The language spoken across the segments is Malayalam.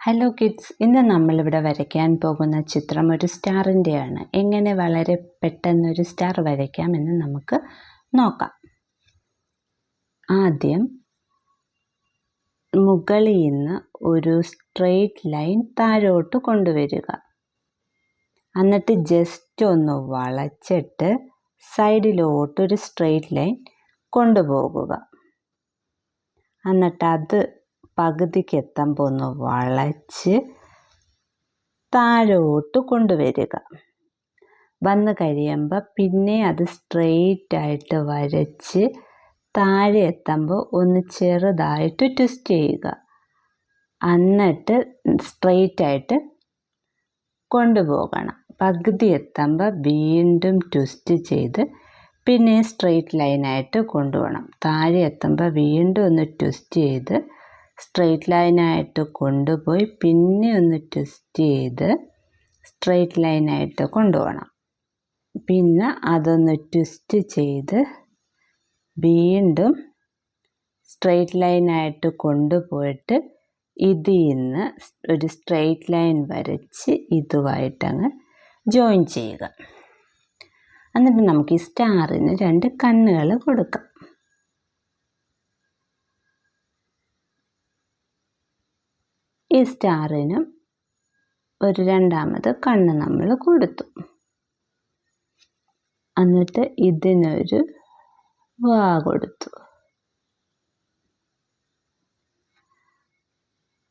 ഹലോ കിഡ്സ്, ഇന്ന് നമ്മളിവിടെ വരയ്ക്കാൻ പോകുന്ന ചിത്രം ഒരു സ്റ്റാറിൻ്റെയാണ്. എങ്ങനെ വളരെ പെട്ടെന്നൊരു സ്റ്റാർ വരയ്ക്കാമെന്ന് നമുക്ക് നോക്കാം. ആദ്യം മുകളിൽ നിന്ന് ഒരു സ്ട്രെയിറ്റ് ലൈൻ താഴോട്ട് കൊണ്ടുവരിക. എന്നിട്ട് ജസ്റ്റ് ഒന്ന് വളച്ചിട്ട് സൈഡിലോട്ടൊരു സ്ട്രെയിറ്റ് ലൈൻ കൊണ്ടുപോകുക. എന്നിട്ട് അത് പകുതിക്ക് എത്തുമ്പോൾ ഒന്ന് വളച്ച് താഴോട്ട് കൊണ്ടുവരിക. വന്നു കഴിയുമ്പോൾ പിന്നെ അത് സ്ട്രെയിറ്റ് ആയിട്ട് വരച്ച് താഴെ എത്തുമ്പോൾ ഒന്ന് ചെറുതായിട്ട് ട്വിസ്റ്റ് ചെയ്യുക. എന്നിട്ട് സ്ട്രെയിറ്റ് ആയിട്ട് കൊണ്ടുപോകണം. പകുതി എത്തുമ്പോൾ വീണ്ടും ട്വിസ്റ്റ് ചെയ്ത് പിന്നെ സ്ട്രെയിറ്റ് ലൈനായിട്ട് കൊണ്ടുപോകണം. താഴെ എത്തുമ്പോൾ വീണ്ടും ഒന്ന് ട്വിസ്റ്റ് ചെയ്ത് സ്ട്രെയിറ്റ് ലൈനായിട്ട് കൊണ്ടുപോയി പിന്നെ ഒന്ന് ട്വിസ്റ്റ് ചെയ്ത് സ്ട്രെയിറ്റ് ലൈനായിട്ട് കൊണ്ടുപോകണം. പിന്നെ അതൊന്ന് ട്വിസ്റ്റ് ചെയ്ത് വീണ്ടും സ്ട്രെയിറ്റ് ലൈനായിട്ട് കൊണ്ടുപോയിട്ട് ഇതിൽ നിന്ന് ഒരു സ്ട്രെയിറ്റ് ലൈൻ വരച്ച് ഇതുമായിട്ടങ്ങ് ജോയിൻ ചെയ്യുക. എന്നിട്ട് നമുക്ക് ഈ സ്റ്റാറിന് 2 കണ്ണുകൾ കൊടുക്കാം. ഈ സ്റ്റാറിനും ഒരു 2ാമത് കണ്ണ് നമ്മൾ കൊടുത്തു. എന്നിട്ട് ഇതിനൊരു വാ കൊടുത്തു.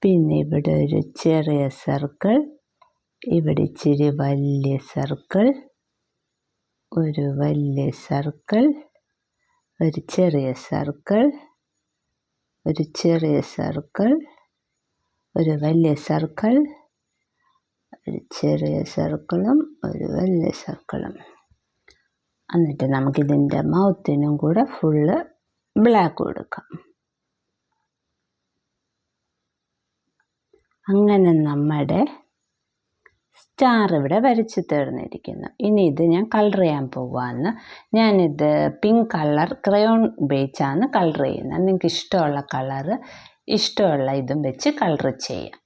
പിന്നെ ഇവിടെ ഒരു ചെറിയ സർക്കിൾ, ഇവിടെ ഇച്ചിരി വലിയ സർക്കിൾ, ഒരു വലിയ സർക്കിൾ, ഒരു ചെറിയ സർക്കിൾ, ഒരു ചെറിയ സർക്കിൾ, ഒരു വലിയ സർക്കിൾ, ഒരു ചെറിയ സർക്കിളും ഒരു വലിയ സർക്കിളും. എന്നിട്ട് നമുക്കിതിൻ്റെ മൗത്തിനും കൂടെ ഫുള്ള് ബ്ലാക്ക് കൊടുക്കാം. അങ്ങനെ നമ്മുടെ സ്റ്റാർ ഇവിടെ വരച്ച് തീർന്നിരിക്കുന്നു. ഇനി ഇത് ഞാൻ കളർ ചെയ്യാൻ പോവുകയാണ്. ഞാനിത് പിങ്ക് കളർ ക്രയോൺ ഉപയോഗിച്ചാണ് കളർ ചെയ്യുന്നത്. നിങ്ങൾക്ക് ഇഷ്ടമുള്ള കളറ് ഇഷ്ടമുള്ള ഇതും വെച്ച് കളർ ചെയ്യാം.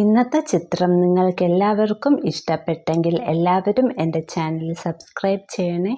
ഇന്നത്തെ ചിത്രം നിങ്ങൾക്ക് എല്ലാവർക്കും ഇഷ്ടപ്പെട്ടെങ്കിൽ എല്ലാവരും എൻ്റെ ചാനൽ സബ്സ്ക്രൈബ് ചെയ്യണേ.